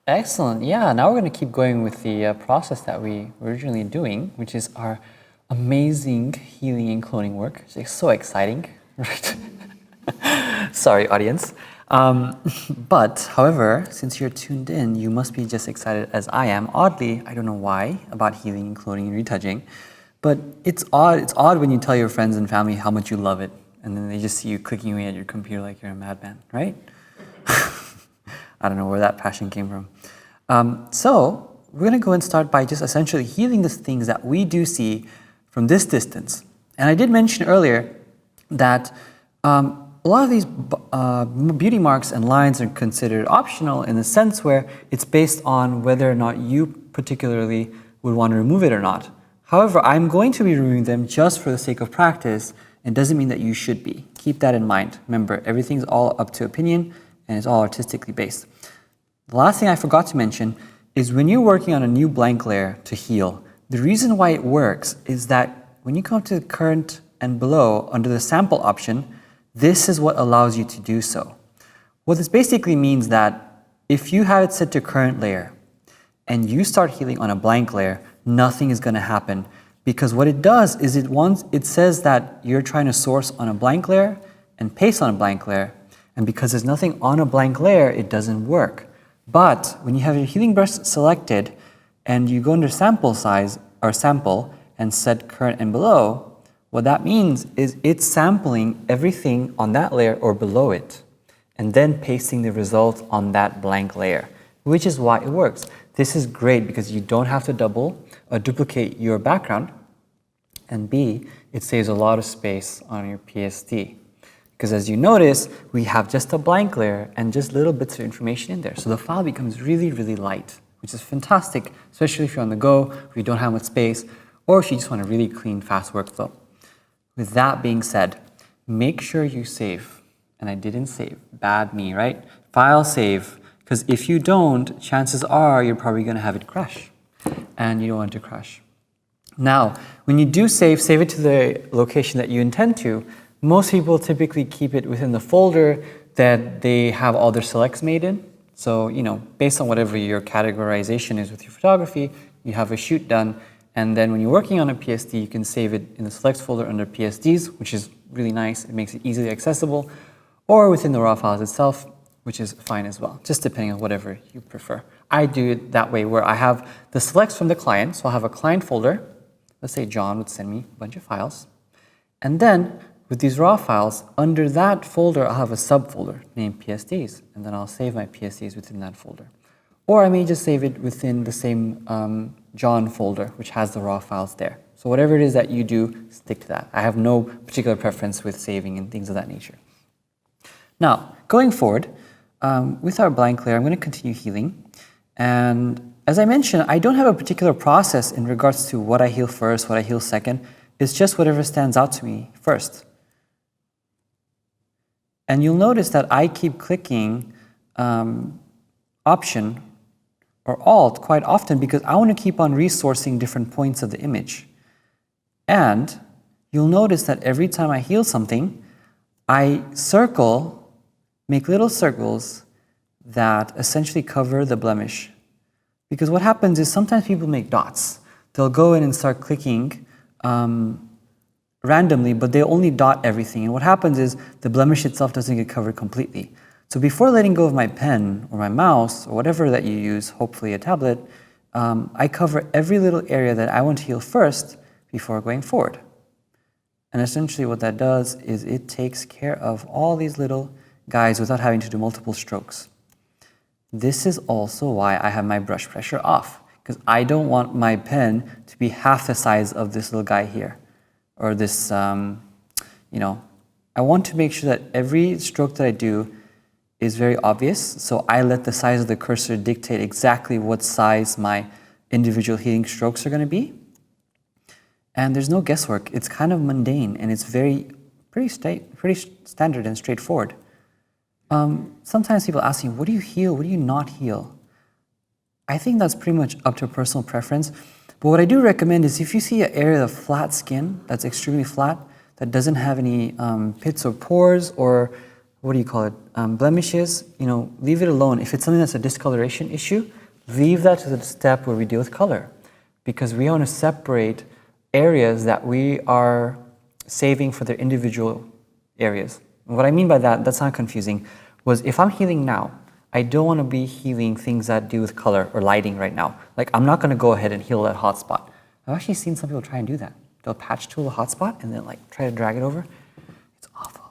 Excellent. Yeah, now we're going to keep going with the process that we were originally doing, which is our amazing healing and cloning work. It's like so exciting, right? Sorry, audience. But, however, since you're tuned in, you must be just excited as I am. Oddly, I don't know why, about healing and cloning and retouching, but it's odd. It's odd when you tell your friends and family how much you love it, and then they just see you clicking away at your computer like you're a madman, right? I don't know where that passion came from. So we're going to go and start by just essentially healing the things that we do see from this distance. And I did mention earlier that a lot of these beauty marks and lines are considered optional in the sense where it's based on whether or not you particularly would want to remove it or not. However, I'm going to be removing them just for the sake of practice, and doesn't mean that you should be. Keep that in mind. Remember, everything's all up to opinion, and it's all artistically based. The last thing I forgot to mention is when you're working on a new blank layer to heal, the reason why it works is that when you come to current and below under the sample option, this is what allows you to do so. What this basically means that if you have it set to current layer and you start healing on a blank layer, nothing is going to happen, because what it does is it says that you're trying to source on a blank layer and paste on a blank layer. And because there's nothing on a blank layer, it doesn't work. But when you have your healing brush selected and you go under sample size or sample and set current and below, what that means is it's sampling everything on that layer or below it and then pasting the result on that blank layer, which is why it works. This is great because you don't have to double or duplicate your background, and B, it saves a lot of space on your PSD. Because as you notice, we have just a blank layer and just little bits of information in there. So the file becomes really, really light, which is fantastic, especially if you're on the go, if you don't have much space, or if you just want a really clean, fast workflow. With that being said, make sure you save. And I didn't save. Bad me, right? File save. Because if you don't, chances are you're probably going to have it crash. And you don't want it to crash. Now, when you do save it to the location that you intend to. Most people typically keep it within the folder that they have all their selects made in. So, based on whatever your categorization is with your photography, you have a shoot done. And then when you're working on a PSD, you can save it in the selects folder under PSDs, which is really nice. It makes it easily accessible. Or within the raw files itself, which is fine as well, just depending on whatever you prefer. I do it that way where I have the selects from the client. So I'll have a client folder. Let's say John would send me a bunch of files. And then with these raw files, under that folder, I'll have a subfolder named PSDs, and then I'll save my PSDs within that folder. Or I may just save it within the same John folder, which has the raw files there. So whatever it is that you do, stick to that. I have no particular preference with saving and things of that nature. Now, going forward, with our blank layer, I'm going to continue healing. And as I mentioned, I don't have a particular process in regards to what I heal first, what I heal second. It's just whatever stands out to me first. And you'll notice that I keep clicking Option or Alt quite often because I want to keep on resourcing different points of the image. And you'll notice that every time I heal something, I make little circles that essentially cover the blemish. Because what happens is sometimes people make dots. They'll go in and start clicking randomly, but they only dot everything. And what happens is the blemish itself doesn't get covered completely. So before letting go of my pen or my mouse or whatever that you use, hopefully a tablet, I cover every little area that I want to heal first before going forward. And essentially what that does is it takes care of all these little guys without having to do multiple strokes. This is also why I have my brush pressure off, because I don't want my pen to be half the size of this little guy here. Or this, I want to make sure that every stroke that I do is very obvious. So I let the size of the cursor dictate exactly what size my individual healing strokes are going to be. And there's no guesswork. It's kind of mundane and it's pretty standard and straightforward. Sometimes people ask me, what do you heal? What do you not heal? I think that's pretty much up to personal preference. But what I do recommend is if you see an area of flat skin that's extremely flat, that doesn't have any pits or pores or what do you call it, blemishes, leave it alone. If it's something that's a discoloration issue, leave that to the step where we deal with color, because we want to separate areas that we are saving for their individual areas. And what I mean by that, that's not confusing, was if I'm healing now, I don't want to be healing things that do with color or lighting right now. Like, I'm not going to go ahead and heal that hot spot. I've actually seen some people try and do that. They'll patch tool a hot spot and then like try to drag it over. It's awful.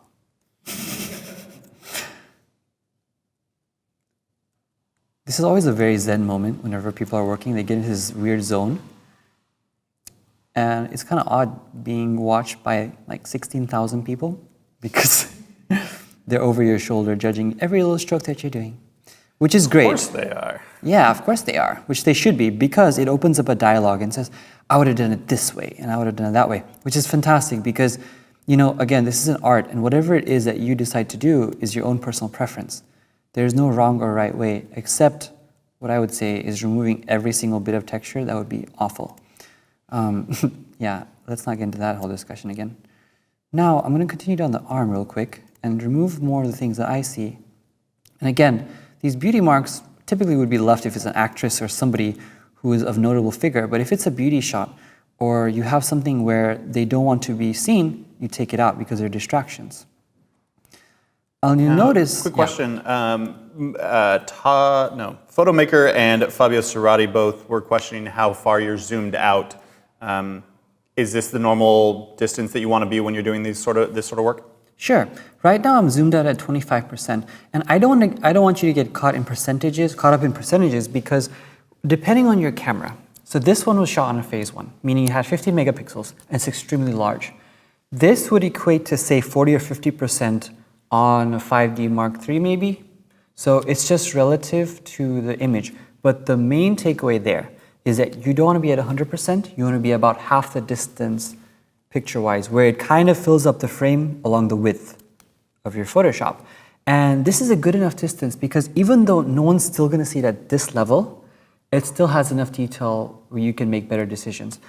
This is always a very zen moment whenever people are working. They get into this weird zone. And it's kind of odd being watched by like 16,000 people because they're over your shoulder judging every little stroke that you're doing, which is great. Of course they are. Yeah, of course they are, which they should be, because it opens up a dialogue and says, I would have done it this way and I would have done it that way, which is fantastic because, again, this is an art, and whatever it is that you decide to do is your own personal preference. There's no wrong or right way, except what I would say is removing every single bit of texture. That would be awful. Yeah, let's not get into that whole discussion again. Now, I'm going to continue down the arm real quick and remove more of the things that I see. And again, these beauty marks typically would be left if it's an actress or somebody who is of notable figure, but if it's a beauty shot or you have something where they don't want to be seen, you take it out because they're distractions. And you notice... Quick question. Photomaker and Fabio Cerati both were questioning how far you're zoomed out. Is this the normal distance that you want to be when you're doing this sort of work? Sure. Right now I'm zoomed out at 25%, and I don't want you to get caught up in percentages, because depending on your camera. So this one was shot on a phase 1, meaning it had 50 megapixels and it's extremely large. This would equate to say 40 or 50% on a 5D Mark III maybe. So it's just relative to the image. But the main takeaway there is that you don't want to be at 100%, you want to be about half the distance picture-wise, where it kind of fills up the frame along the width of your Photoshop. And this is a good enough distance because even though no one's still going to see it at this level, it still has enough detail where you can make better decisions.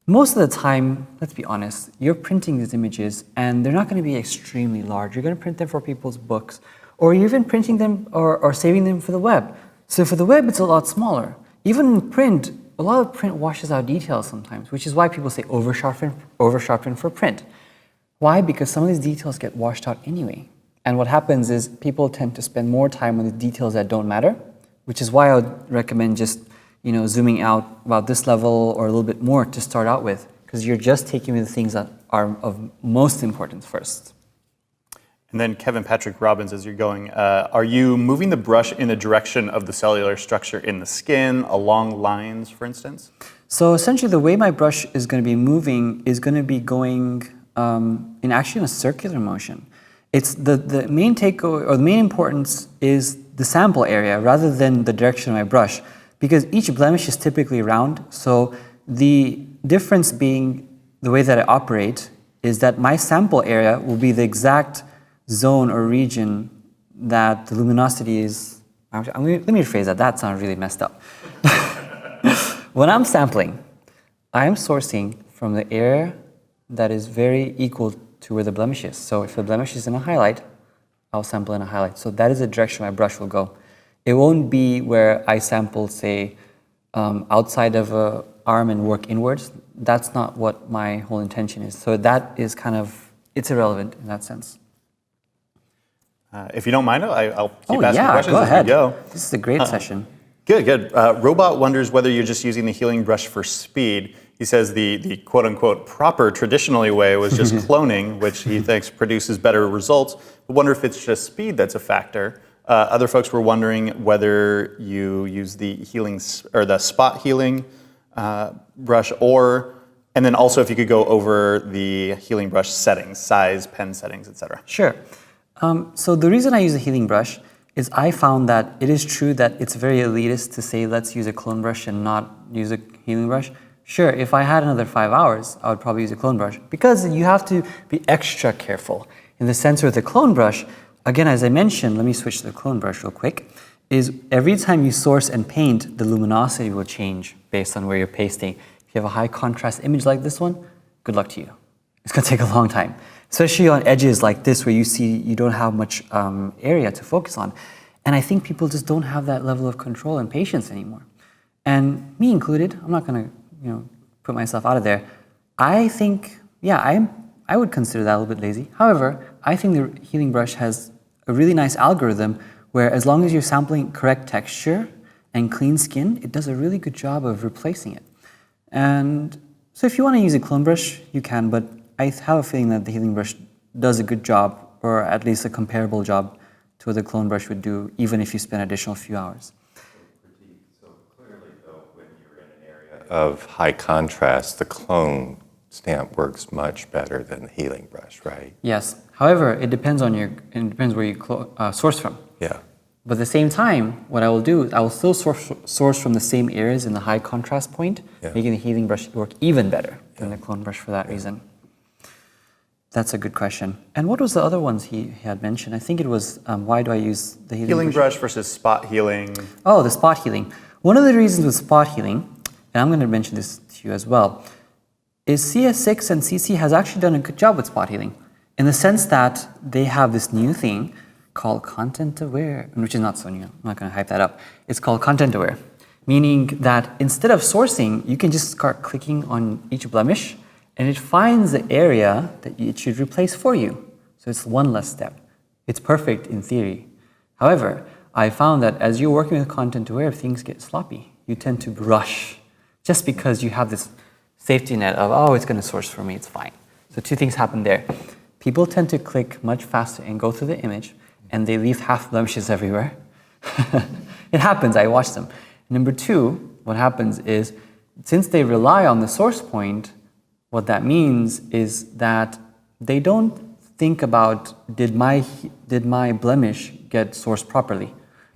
Most of the time, let's be honest, you're printing these images and they're not going to be extremely large. You're going to print them for people's books, or you're even printing them or saving them for the web. So for the web, it's a lot smaller. Even in print, a lot of print washes out details sometimes, which is why people say over-sharpen for print. Why? Because some of these details get washed out anyway. And what happens is people tend to spend more time on the details that don't matter, which is why I would recommend just zooming out about this level or a little bit more to start out with, because you're just taking the things that are of most importance first. And then Kevin Patrick Robbins, as you're going, are you moving the brush in the direction of the cellular structure in the skin, along lines, for instance? So essentially the way my brush is going to be moving is going to be going in a circular motion. It's the main takeaway, or the main importance is the sample area rather than the direction of my brush, because each blemish is typically round. So the difference being the way that I operate is that my sample area will be the exact zone or region that the luminosity is. Let me rephrase that. That sounds really messed up. When I'm sampling, I'm sourcing from the area that is very equal to where the blemish is. So if the blemish is in a highlight, I'll sample in a highlight. So that is the direction my brush will go. It won't be where I sample, say, outside of an arm and work inwards. That's not what my whole intention is. So that is it's irrelevant in that sense. If you don't mind, I'll keep asking questions go ahead. as we go. This is a great session. Good. Robot wonders whether you're just using the healing brush for speed. He says the quote-unquote proper traditionally way was just cloning, which he thinks produces better results. I wonder if it's just speed that's a factor. Other folks were wondering whether you use the healing or the spot healing brush, and then also if you could go over the healing brush settings, size, pen settings, etc. Sure. So the reason I use a healing brush is I found that it is true that it's very elitist to say let's use a clone brush and not use a healing brush. Sure, if I had another 5 hours, I would probably use a clone brush, because you have to be extra careful in the sense with the clone brush. Again, as I mentioned, let me switch to the clone brush real quick, is every time you source and paint, the luminosity will change based on where you're pasting. If you have a high contrast image like this one, good luck to you. It's going to take a long time. especially on edges like this where you see you don't have much area to focus on. And I think people just don't have that level of control and patience anymore. And me included, I'm not going to put myself out of there. I think, yeah, I would consider that a little bit lazy. However, I think the healing brush has a really nice algorithm where as long as you're sampling correct texture and clean skin, it does a really good job of replacing it. And so if you want to use a clone brush, you can, but I have a feeling that the healing brush does a good job, or at least a comparable job to what the clone brush would do, even if you spend an additional few hours. So clearly, though, when you're in an area of high contrast, the clone stamp works much better than the healing brush, right? Yes. However, it depends where you source from. Yeah. But at the same time, what I will do is I will still source from the same areas in the high contrast point, making the healing brush work even better than the clone brush for that reason. That's a good question. And what was the other ones he had mentioned? I think it was, why do I use the healing brush versus spot healing. Oh, the spot healing. One of the reasons with spot healing, and I'm going to mention this to you as well, is CS6 and CC has actually done a good job with spot healing in the sense that they have this new thing called content aware, which is not so new. I'm not going to hype that up. It's called content aware, meaning that instead of sourcing, you can just start clicking on each blemish and it finds the area that it should replace for you. So it's one less step. It's perfect in theory. However, I found that as you're working with content aware, things get sloppy. You tend to rush just because you have this safety net of, oh, it's going to source for me, it's fine. So two things happen there. People tend to click much faster and go through the image, and they leave half blemishes everywhere. It happens, I watch them. Number two, what happens is, since they rely on the source point, what that means is that they don't think about, did my blemish get sourced properly?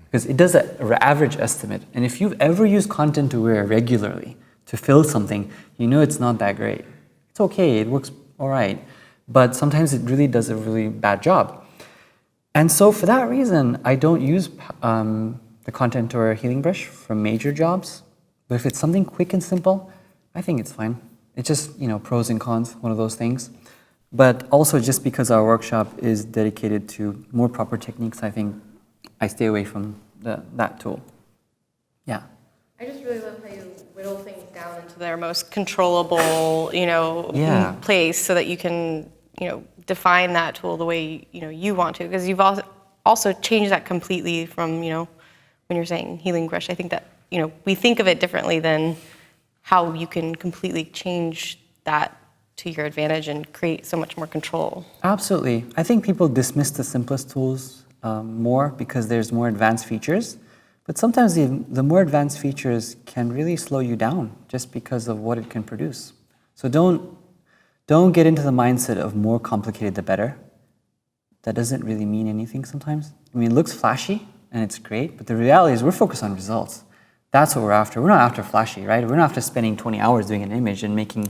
Because it does an average estimate. And if you've ever used content aware regularly to fill something, you know it's not that great. It's okay, it works all right. But sometimes it really does a really bad job. And so for that reason, I don't use the content aware healing brush for major jobs. But if it's something quick and simple, I think it's fine. It's just, pros and cons, one of those things. But also just because our workshop is dedicated to more proper techniques, I think I stay away from that tool. Yeah. I just really love how you whittle things down into their most controllable, place so that you can, define that tool the way, you want to. Because you've also changed that completely from, when you're saying healing brush. I think that, we think of it differently than how you can completely change that to your advantage and create so much more control. Absolutely. I think people dismiss the simplest tools more because there's more advanced features. But sometimes the more advanced features can really slow you down just because of what it can produce. So don't get into the mindset of more complicated the better. That doesn't really mean anything sometimes. I mean, it looks flashy and it's great, but the reality is we're focused on results. That's what we're after. We're not after flashy, right? We're not after spending 20 hours doing an image and making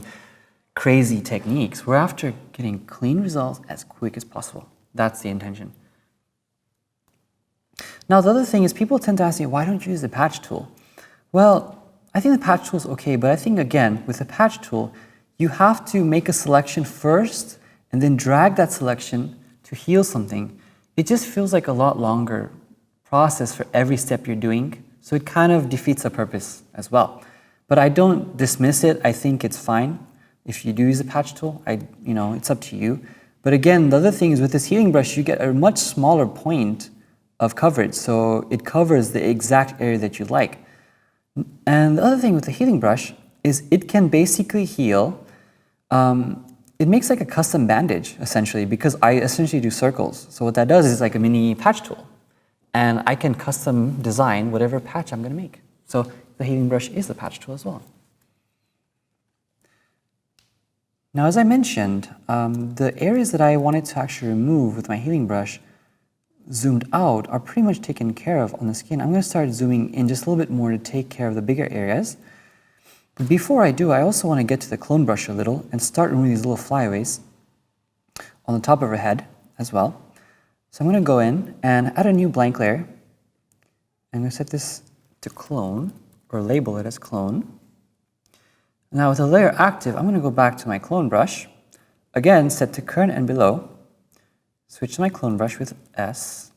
crazy techniques. We're after getting clean results as quick as possible. That's the intention. Now, the other thing is people tend to ask me, why don't you use the patch tool? Well, I think the patch tool is okay, but I think, again, with the patch tool, you have to make a selection first and then drag that selection to heal something. It just feels like a lot longer process for every step you're doing, so it kind of defeats the purpose as well. But I don't dismiss it. I think it's fine. If you do use a patch tool, it's up to you. But again, the other thing is with this healing brush, you get a much smaller point of coverage, so it covers the exact area that you like. And the other thing with the healing brush is it can basically heal. It makes like a custom bandage, essentially, because I essentially do circles. So what that does is like a mini patch tool. And I can custom design whatever patch I'm going to make. So the healing brush is the patch tool as well. Now, as I mentioned, the areas that I wanted to actually remove with my healing brush zoomed out are pretty much taken care of on the skin. I'm going to start zooming in just a little bit more to take care of the bigger areas. But before I do, I also want to get to the clone brush a little and start removing these little flyaways on the top of her head as well. So I'm going to go in and add a new blank layer. I'm going to set this to clone, or label it as clone. Now with the layer active, I'm going to go back to my clone brush. again, set to current and below. Switch to my clone brush with S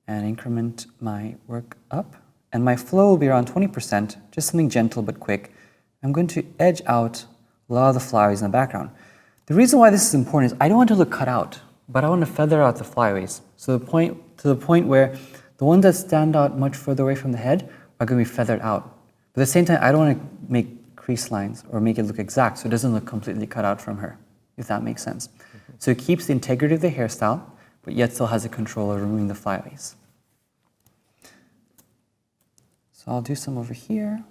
and increment my work up. And my flow will be around 20%, just something gentle but quick. I'm going to edge out a lot of the flyaways in the background. The reason why this is important is I don't want to look cut out, but I want to feather out the flyaways. So to the point where the ones that stand out much further away from the head are going to be feathered out. But at the same time, I don't want to make crease lines or make it look exact so it doesn't look completely cut out from her, if that makes sense. So it keeps the integrity of the hairstyle, but yet still has the control of removing the flyaways. So I'll do some over here.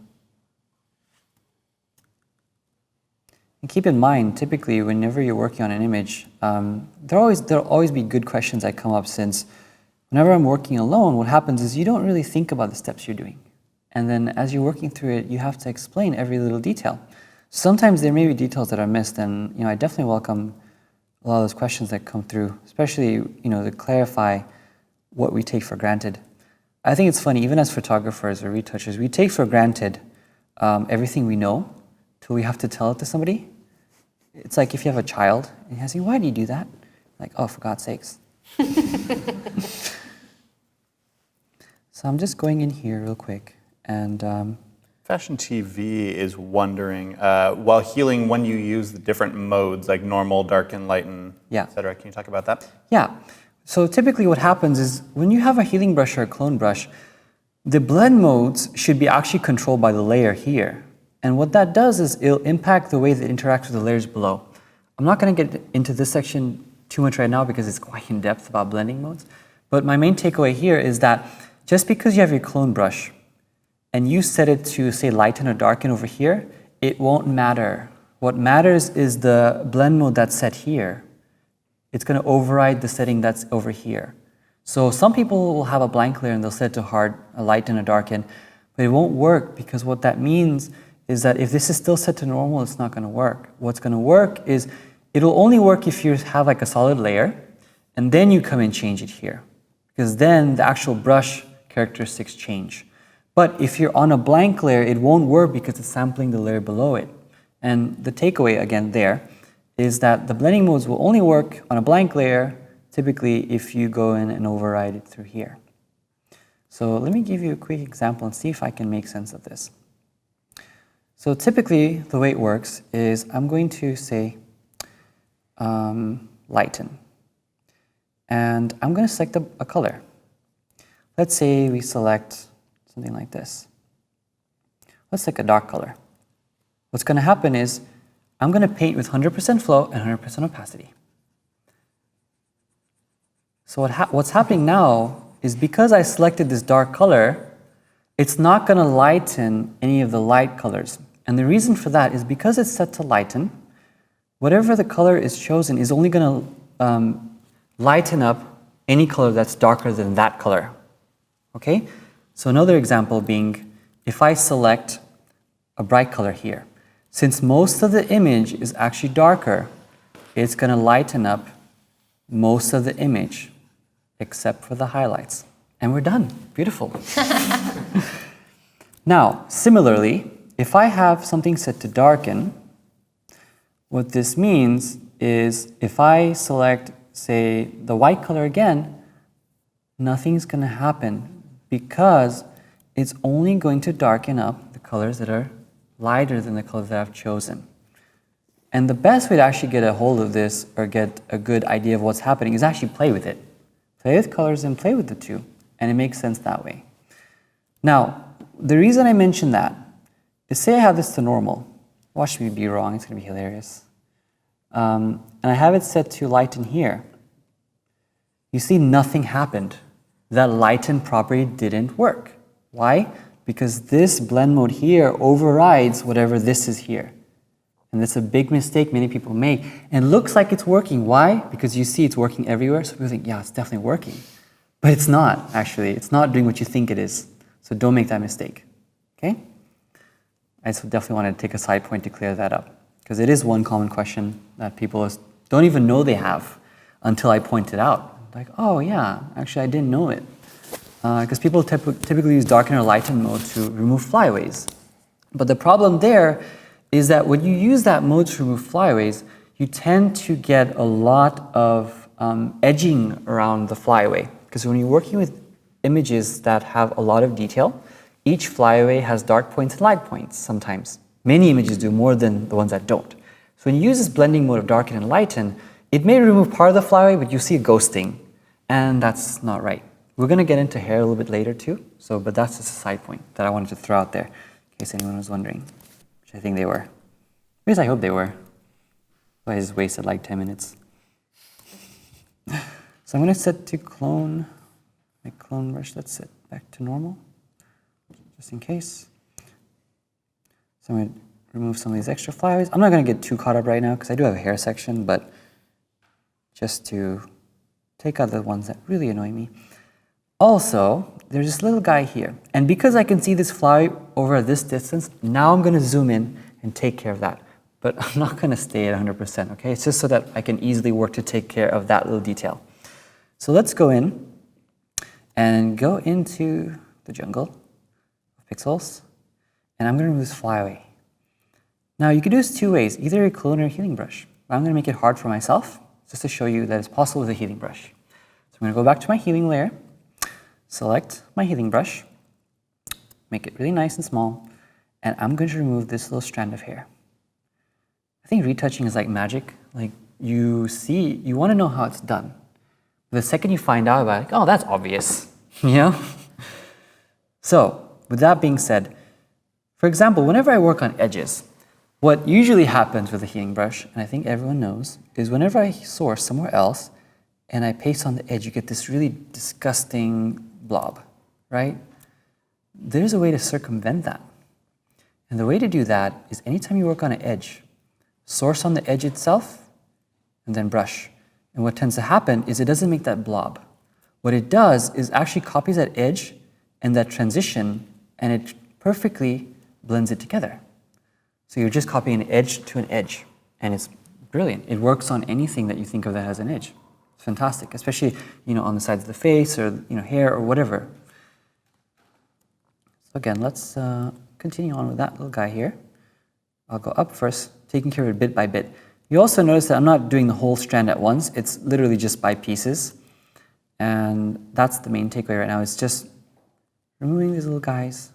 And keep in mind, typically, whenever you're working on an image, there'll always be good questions that come up, since whenever I'm working alone, what happens is you don't really think about the steps you're doing. And then as you're working through it, you have to explain every little detail. Sometimes there may be details that are missed, and I definitely welcome a lot of those questions that come through, especially to clarify what we take for granted. I think it's funny, even as photographers or retouchers, we take for granted everything we know till we have to tell it to somebody. It's like if you have a child and you ask, why do you do that? Like, oh, for God's sakes. So I'm just going in here real quick. And Fashion TV is wondering, while healing, when you use the different modes, like normal, darken, lighten, etc. Can you talk about that? Yeah. So typically what happens is when you have a healing brush or a clone brush, the blend modes should be actually controlled by the layer here. And what that does is it'll impact the way that it interacts with the layers below. I'm not going to get into this section too much right now because it's quite in depth about blending modes. But my main takeaway here is that just because you have your clone brush and you set it to, say, lighten or darken over here, it won't matter. What matters is the blend mode that's set here. It's going to override the setting that's over here. So some people will have a blank layer and they'll set it to hard, a lighten, or darken, but it won't work, because what that means is that if this is still set to normal, it's not going to work. What's going to work is it'll only work if you have like a solid layer, and then you come and change it here, because then the actual brush characteristics change. But if you're on a blank layer, it won't work because it's sampling the layer below it. And the takeaway, again, there is that the blending modes will only work on a blank layer, typically if you go in and override it through here. So let me give you a quick example and see if I can make sense of this. So typically, the way it works is I'm going to say lighten. And I'm going to select a color. Let's say we select something like this. Let's take a dark color. What's going to happen is I'm going to paint with 100% flow and 100% opacity. So what's happening now is because I selected this dark color, it's not going to lighten any of the light colors. And the reason for that is because it's set to lighten, whatever the color is chosen is only going to lighten up any color that's darker than that color. Okay? So another example being, if I select a bright color here, since most of the image is actually darker, it's going to lighten up most of the image, except for the highlights. And we're done. Beautiful. Now, similarly, if I have something set to darken, what this means is if I select, say, the white color again, nothing's going to happen because it's only going to darken up the colors that are lighter than the colors that I've chosen. And the best way to actually get a hold of this or get a good idea of what's happening is actually play with it. Play with colors and play with the two, and it makes sense that way. Now, the reason I mention that is, say I have this to normal. Watch me be wrong, it's going to be hilarious. And I have it set to lighten here. You see, nothing happened. That lighten property didn't work. Why? Because this blend mode here overrides whatever this is here. And that's a big mistake many people make. And it looks like it's working. Why? Because you see it's working everywhere. So people think, yeah, it's definitely working. But it's not, actually. It's not doing what you think it is. So don't make that mistake. Okay? I so definitely want to take a side point to clear that up. Because it is one common question that people don't even know they have until I point it out. Like, oh yeah, actually I didn't know it. Because people typically use darken or lighten mode to remove flyaways. But the problem there is that when you use that mode to remove flyaways, you tend to get a lot of edging around the flyaway. Because when you're working with images that have a lot of detail, each flyaway has dark points and light points sometimes. Many images do more than the ones that don't. So when you use this blending mode of darken and lighten, it may remove part of the flyaway, but you see a ghosting, and that's not right. We're going to get into hair a little bit later too, but that's just a side point that I wanted to throw out there, in case anyone was wondering, which I think they were. At least I hope they were. I just wasted like 10 minutes. So I'm going to set to clone, my clone brush, let's set back to normal, just in case. So I'm going to remove some of these extra flyaways. I'm not going to get too caught up right now because I do have a hair section, but just to take out the ones that really annoy me. Also, there's this little guy here. And because I can see this fly over at this distance, now I'm going to zoom in and take care of that. But I'm not going to stay at 100%, okay? It's just so that I can easily work to take care of that little detail. So let's go in and go into the jungle of pixels. And I'm going to remove this flyaway. Now, you can do this two ways, either a clone or a healing brush. But I'm going to make it hard for myself, just to show you that it's possible with a healing brush. So I'm going to go back to my healing layer, select my healing brush, make it really nice and small, and I'm going to remove this little strand of hair. I think retouching is like magic. Like you want to know how it's done. The second you find out about it, oh, that's obvious, you know? So with that being said, for example, whenever I work on edges, what usually happens with a healing brush, and I think everyone knows, is whenever I source somewhere else and I paste on the edge, you get this really disgusting blob, right? There's a way to circumvent that. And the way to do that is anytime you work on an edge, source on the edge itself, and then brush. And what tends to happen is it doesn't make that blob. What it does is actually copies that edge and that transition, and it perfectly blends it together. So you're just copying an edge to an edge, and it's brilliant. It works on anything that you think of that has an edge. It's fantastic, especially on the sides of the face or hair or whatever. So again, let's continue on with that little guy here. I'll go up first, taking care of it bit by bit. You also notice that I'm not doing the whole strand at once. It's literally just by pieces. And that's the main takeaway right now. It's just removing these little guys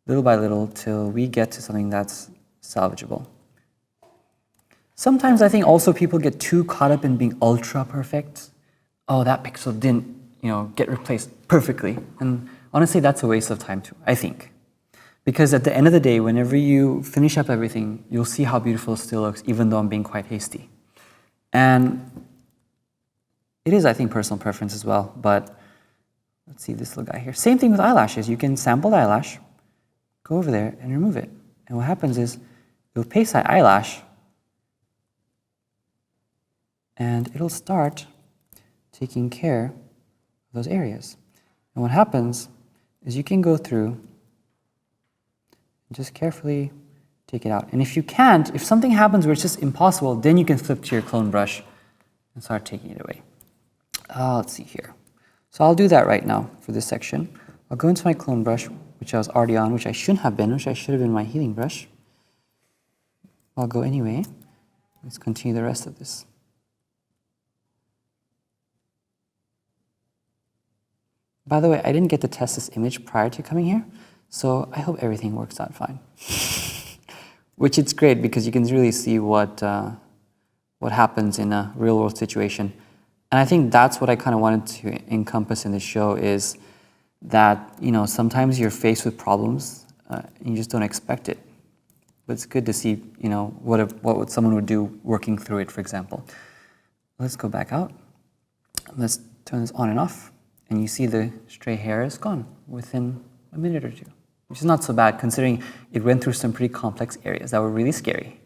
little by little till we get to something that's salvageable. Sometimes I think also people get too caught up in being ultra perfect. Oh, that pixel didn't, get replaced perfectly. And honestly, that's a waste of time too, I think. Because at the end of the day, whenever you finish up everything, you'll see how beautiful it still looks, even though I'm being quite hasty. And it is, I think, personal preference as well. But let's see this little guy here. Same thing with eyelashes. You can sample the eyelash, go over there and remove it. And what happens is you'll paste that eyelash and it'll start taking care of those areas. And what happens is you can go through just carefully take it out. And if you can't, if something happens where it's just impossible, then you can flip to your clone brush and start taking it away. Let's see here. So I'll do that right now for this section. I'll go into my clone brush, which I was already on, which I shouldn't have been, which I should have been my healing brush. I'll go anyway. Let's continue the rest of this. By the way, I didn't get to test this image prior to coming here, so I hope everything works out fine. Which it's great because you can really see what happens in a real-world situation. And I think that's what I kind of wanted to encompass in this show is that, sometimes you're faced with problems and you just don't expect it. But it's good to see, what someone would do working through it, for example. Let's go back out. Let's turn this on and off. And you see the stray hair is gone within a minute or two, which is not so bad considering it went through some pretty complex areas that were really scary.